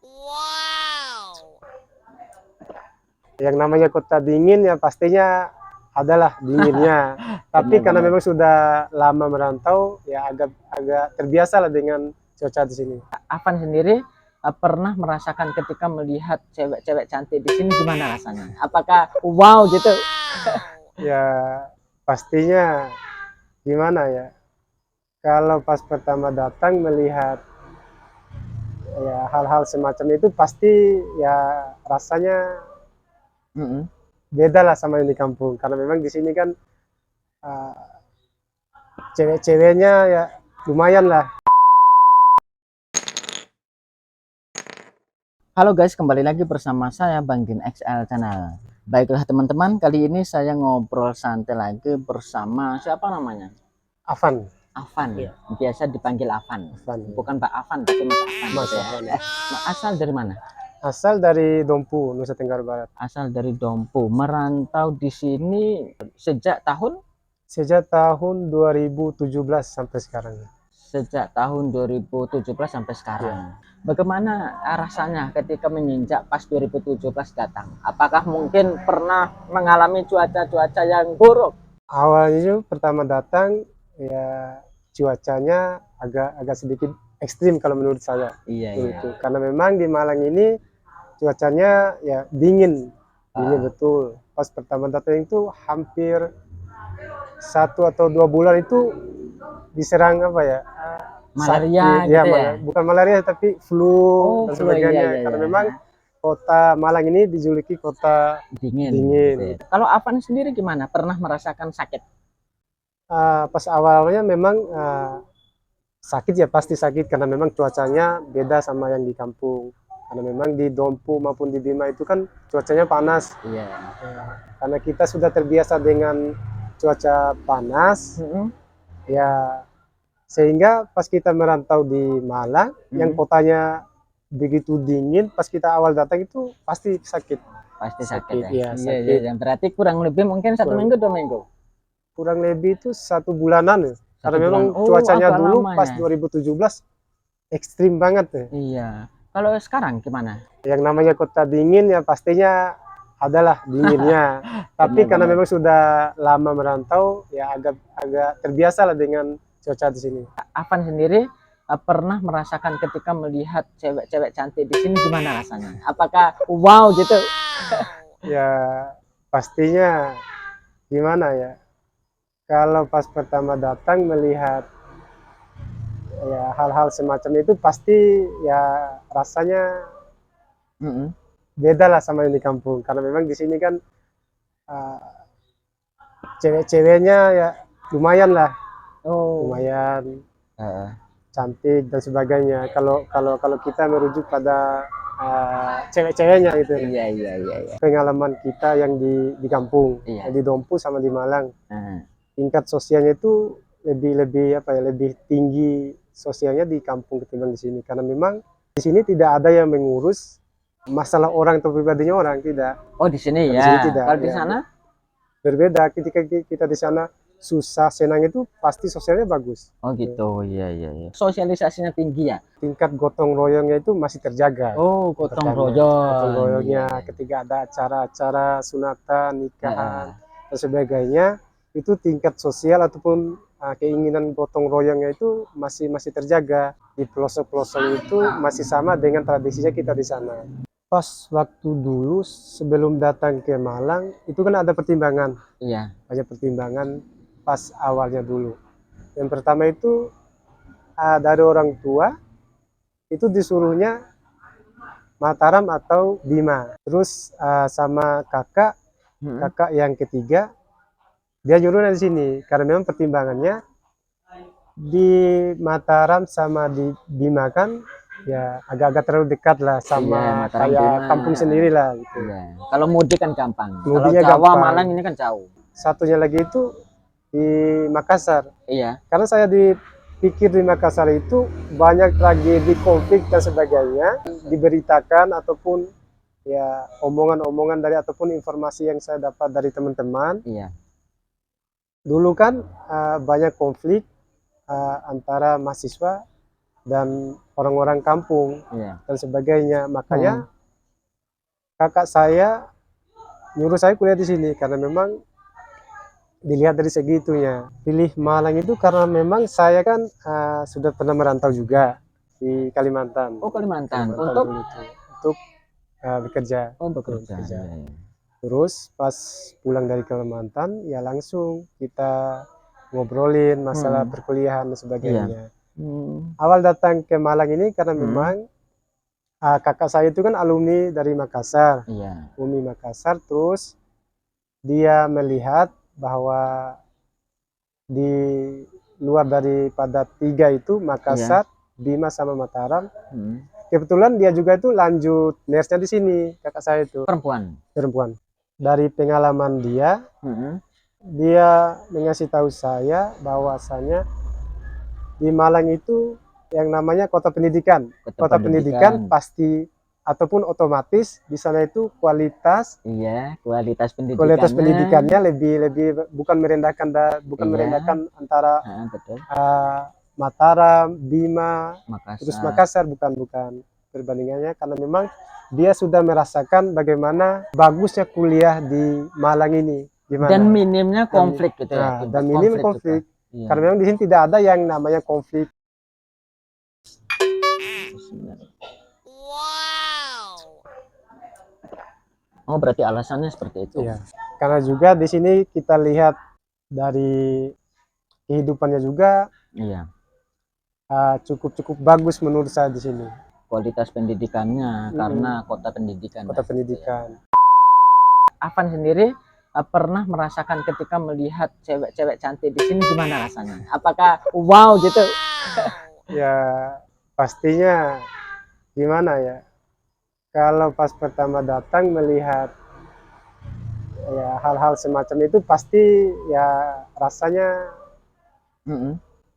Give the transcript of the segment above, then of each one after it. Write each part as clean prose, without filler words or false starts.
Wow. Yang namanya kota dingin ya pastinya adalah dinginnya. Tapi karena Benar-benar. memang sudah lama merantau, ya agak terbiasa lah dengan cuaca di sini. Afan sendiri pernah merasakan ketika melihat cewek-cewek cantik di sini gimana rasanya? Apakah wow gitu? Ya pastinya gimana ya? Kalau pas pertama datang melihat ya hal-hal semacam itu pasti ya rasanya Mm-mm. beda lah sama yang di kampung. Karena memang di sini kan uh, cewek-ceweknya ya lumayan lah. Halo guys, kembali lagi bersama saya Bang Din XL Channel. Baiklah teman-teman, kali ini saya ngobrol santai lagi bersama siapa namanya? Afan. Afan, Iya. biasa dipanggil Afan. Afan. Bukan Pak Afan, tapi Mas Afan. Mas gitu ya. Afan. Asal dari mana? Asal dari Dompu, Nusa Tenggara Barat. Asal dari Dompu. Merantau di sini sejak tahun? Sejak tahun 2017 sampai sekarang. Sejak tahun 2017 sampai sekarang. Bagaimana rasanya ketika menginjak pas 2017 datang? Apakah mungkin pernah mengalami cuaca-cuaca yang buruk? Awalnya itu pertama datang ya cuacanya agak sedikit ekstrim kalau menurut saya. Iya, Dulu iya. tuh. Karena memang di Malang ini cuacanya ya dingin betul. Pas pertama datang itu hampir 1 atau 2 bulan itu diserang apa ya, Malaria sakit ya, gitu ya? bukan malaria tapi flu Oh, dan flu, iya, sebagainya. iya, Karena iya. memang kota Malang ini dijuluki kota Dingin. dingin. Gitu ya. Kalau Afan sendiri gimana? Pernah merasakan sakit? Pas awalnya memang sakit ya pasti sakit karena memang cuacanya beda sama yang di kampung. Karena memang di Dompu maupun di Bima itu kan cuacanya panas. Iya. Karena kita sudah terbiasa dengan cuaca panas, ya sehingga pas kita merantau di Malang, yang kotanya begitu dingin, pas kita awal datang itu pasti sakit. Pasti sakit ya? Iya, Iya, sakit. iya. Berarti kurang lebih mungkin 1 minggu, 2 minggu? Kurang lebih itu 1 bulanan ya. Karena 1 bulan. memang Oh, cuacanya agak dulu lama pas ya? 2017 ekstrim banget ya. Iya. Kalau sekarang gimana? Yang namanya kota dingin ya pastinya adalah dinginnya. Tapi karena Benar-benar. memang sudah lama merantau, ya agak terbiasa lah dengan cuaca di sini. Afan sendiri pernah merasakan ketika melihat cewek-cewek cantik di sini gimana rasanya? Apakah wow gitu? Ya pastinya gimana ya? Kalau pas pertama datang melihat ya hal-hal semacam itu pasti ya rasanya beda lah sama yang di kampung. Karena memang di sini kan uh, cewek-ceweknya ya lumayan lah, lumayan cantik dan sebagainya. Kalau kita merujuk pada cewek-ceweknya itu. Iya, iya, iya, iya. Pengalaman kita yang di kampung, Iya. di Dompu sama di Malang, tingkat sosialnya itu lebih apa ya, lebih tinggi sosialnya di kampung ketimbang di sini. Karena memang di sini tidak ada yang mengurus masalah orang atau pribadinya orang, tidak. Oh, di sini Di ya. sini tidak. Kalau di Ya, sana? berbeda. Ketika kita di sana susah senang itu pasti sosialnya bagus. Oh gitu, iya, iya, iya. Sosialisasinya tinggi ya? Tingkat gotong royongnya itu masih terjaga. Oh, gotong Pertama, royong. gotong royongnya Iya, iya. ketika ada acara-acara sunatan, nikahan, dan sebagainya, itu tingkat sosial ataupun keinginan gotong royongnya itu masih terjaga. Di pelosok-pelosok itu masih sama dengan tradisinya kita di sana. Pas waktu dulu sebelum datang ke Malang, itu kan ada pertimbangan. Iya. Banyak pertimbangan pas awalnya dulu. Yang pertama itu dari orang tua, itu disuruhnya Mataram atau Bima. Terus sama kakak yang ketiga, dia nyuruh dari sini. Karena memang pertimbangannya di Mataram sama di Bima kan ya agak-agak terlalu dekat lah sama Mataram, kayak Bima. kampung sendiri lah gitu. Iya. Kalau mudik kan gampang. Mudiknya Kalau Jawa, gampang. Malang ini kan jauh. Satunya lagi itu di Makassar. Iya. Karena saya dipikir di Makassar itu banyak tragedi, konflik dan sebagainya diberitakan ataupun ya omongan-omongan dari ataupun informasi yang saya dapat dari teman-teman. Iya. Dulu kan banyak konflik antara mahasiswa dan orang-orang kampung Iya. dan sebagainya. Makanya kakak saya nyuruh saya kuliah di sini karena memang dilihat dari segi itunya. Pilih Malang itu karena memang saya kan sudah pernah merantau juga di Kalimantan. Oh, Kalimantan. Kalimantan Untuk dulu tuh, untuk bekerja. bekerja. Bekerja. Iya, iya. Terus pas pulang dari Kalimantan ya langsung kita ngobrolin masalah perkuliahan dan sebagainya. Awal datang ke Malang ini karena memang kakak saya itu kan alumni dari Makassar, Iya. UMI Makassar. Terus dia melihat bahwa di luar daripada tiga itu Makassar, Bima sama Mataram, kebetulan dia juga itu lanjut nurse-nya di sini, kakak saya itu perempuan. Dari pengalaman dia, dia mengasih tahu saya bahwasanya di Malang itu yang namanya kota pendidikan. Kota pendidikan pasti ataupun otomatis di sana itu kualitas kualitas pendidikannya lebih bukan merendahkan antara Mataram, Bima, terus Makassar, bukan perbandingannya, karena memang dia sudah merasakan bagaimana bagusnya kuliah di Malang ini. Gimana? Dan minimnya konflik gitu ya. Dan minim konflik. Karena memang di sini tidak ada yang namanya konflik. Oh, berarti alasannya seperti itu. Iya. Karena juga di sini kita lihat dari kehidupannya juga cukup bagus menurut saya di sini. Kualitas pendidikannya karena kota pendidikan. Kota pendidikan. Afan sendiri pernah merasakan ketika melihat cewek-cewek cantik di sini, gimana rasanya? Apakah wow gitu? Ya pastinya gimana ya, kalau pas pertama datang melihat ya hal-hal semacam itu pasti ya rasanya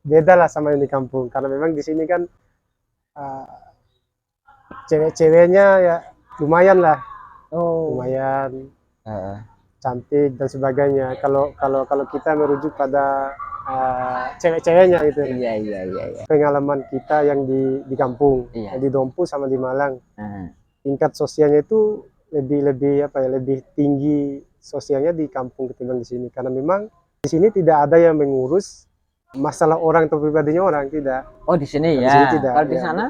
beda lah sama yang di kampung, karena memang di sini kan cewek-ceweknya ya lumayan lah, lumayan cantik dan sebagainya. Kalau kita merujuk pada cewek-ceweknya gitu. Iya. Pengalaman kita yang di kampung, yang di Dompu sama di Malang, tingkat sosialnya itu lebih tinggi sosialnya di kampung ketimbang di sini, karena memang di sini tidak ada yang mengurus masalah orang atau pribadinya orang, tidak. Oh, di sini di ya. sini tidak. Kalau di sana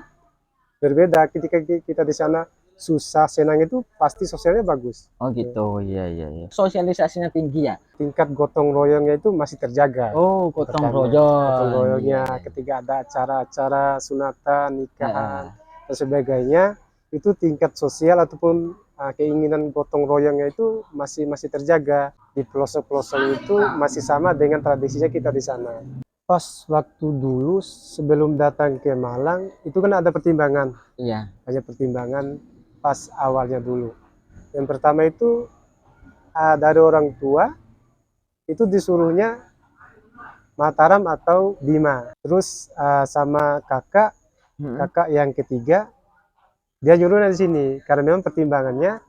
berbeda. Ketika kita di sana susah senang itu pasti sosialnya bagus. Oh gitu. Iya. Sosialisasinya tinggi ya. Tingkat gotong royongnya itu masih terjaga. Oh, gotong royong. Gotong royongnya ketika ada acara-acara sunatan, nikahan dan sebagainya, itu tingkat sosial ataupun keinginan gotong royongnya itu masih terjaga. Di pelosok-pelosok itu masih sama dengan tradisinya kita di sana. Pas waktu dulu sebelum datang ke Malang itu kan ada pertimbangan. Iya. Banyak pertimbangan pas awalnya dulu. Yang pertama itu dari orang tua itu disuruhnya Mataram atau Bima. Terus sama kakak yang ketiga dia nyuruh di sini karena memang pertimbangannya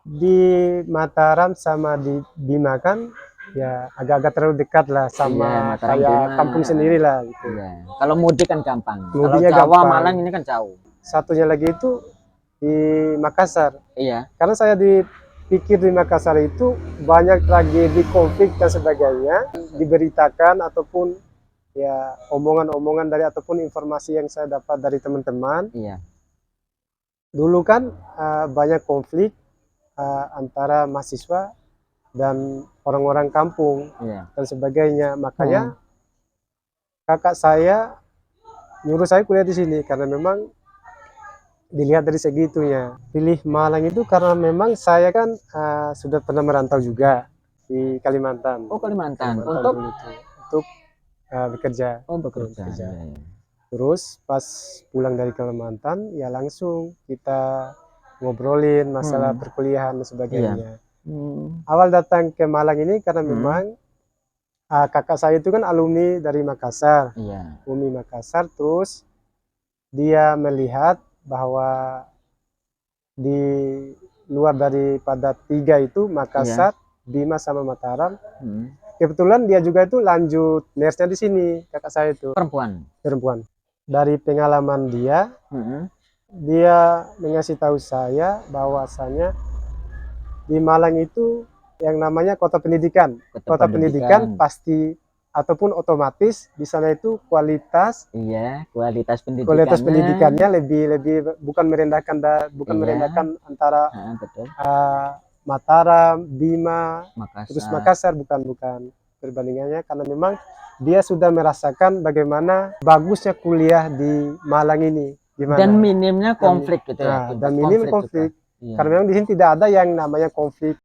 di Mataram sama di Bima kan ya agak-agak terlalu dekat lah sama kayak kampung sendiri lah gitu. Iya. Kalau mudik kan gampang. Mudiknya kalau Jawa gampang. Malang ini kan jauh. Satunya lagi itu di Makassar. Iya. Karena saya dipikir di Makassar itu banyak tragedi, konflik dan sebagainya diberitakan ataupun ya omongan-omongan dari ataupun informasi yang saya dapat dari teman-teman. Iya. Dulu kan banyak konflik antara mahasiswa dan orang-orang kampung dan sebagainya. Makanya kakak saya nyuruh saya kuliah di sini karena memang dilihat dari segi itunya. Pilih Malang itu karena memang saya kan sudah pernah merantau juga di Kalimantan. Oh, Kalimantan. Untuk bekerja. Oh, bekerja. Terus pas pulang dari Kalimantan ya langsung kita ngobrolin masalah perkuliahan dan sebagainya. Awal datang ke Malang ini karena memang kakak saya itu kan alumni dari Makassar, UMI Makassar. Terus dia melihat bahwa di luar daripada tiga itu Makassar, Bima sama Mataram, kebetulan dia juga itu lanjut nurse-nya di sini, kakak saya itu perempuan. dari pengalaman dia, dia mengasih tahu saya bahwasanya di Malang itu yang namanya kota pendidikan. Kota pendidikan pasti ataupun otomatis di sana itu kualitas Iya, kualitas pendidikannya lebih bukan merendahkan Iya. merendahkan antara Betul. Mataram, Bima, terus Makassar. Makassar, bukan perbandingannya, karena memang dia sudah merasakan bagaimana bagusnya kuliah di Malang ini, gimana. Dan minimnya konflik gitu ya. Dan minim konflik. Iya. Karena memang di sini tidak ada yang namanya konflik.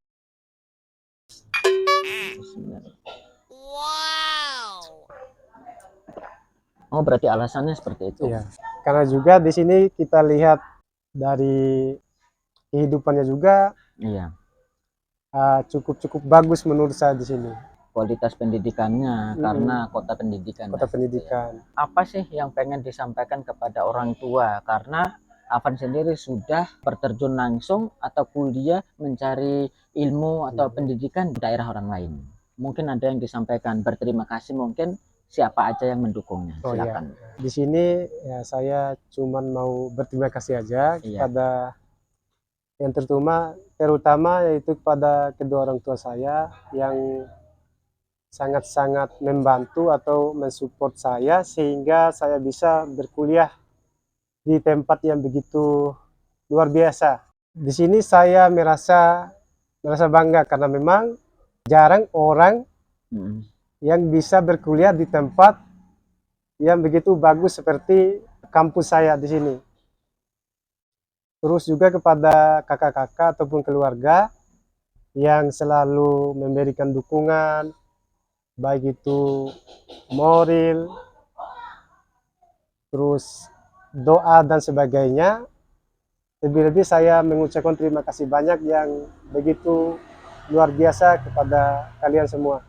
Oh, berarti alasannya seperti itu. Iya. Karena juga di sini kita lihat dari kehidupannya juga, Iya. cukup bagus menurut saya di sini. Kualitas pendidikannya karena kota pendidikan. Kota pendidikan. Apa sih yang pengen disampaikan kepada orang tua? Karena Afan sendiri sudah berterjun langsung atau kuliah mencari ilmu atau pendidikan di daerah orang lain. Mungkin ada yang disampaikan, berterima kasih mungkin siapa aja yang mendukungnya. Silakan. Iya. Di sini ya saya cuman mau berterima kasih aja kepada yang terutama yaitu kepada kedua orang tua saya yang sangat-sangat membantu atau mensupport saya sehingga saya bisa berkuliah di tempat yang begitu luar biasa. Di sini saya merasa bangga karena memang jarang orang yang bisa berkuliah di tempat yang begitu bagus seperti kampus saya di sini. Terus juga kepada kakak-kakak ataupun keluarga yang selalu memberikan dukungan, baik itu moral, terus doa dan sebagainya. Lebih-lebih saya mengucapkan terima kasih banyak yang begitu luar biasa kepada kalian semua.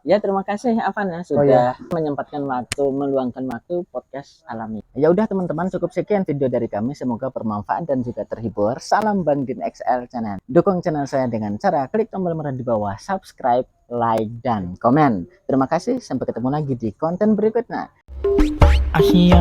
Ya, terima kasih Afan ya sudah menyempatkan waktu, meluangkan waktu podcast Alami. Ya udah teman-teman, cukup sekian video dari kami, semoga bermanfaat dan juga terhibur. Salam Bandin XL Channel. Dukung channel saya dengan cara klik tombol merah di bawah, subscribe, like, dan komen. Terima kasih, sampai ketemu lagi di konten berikutnya. Asyik.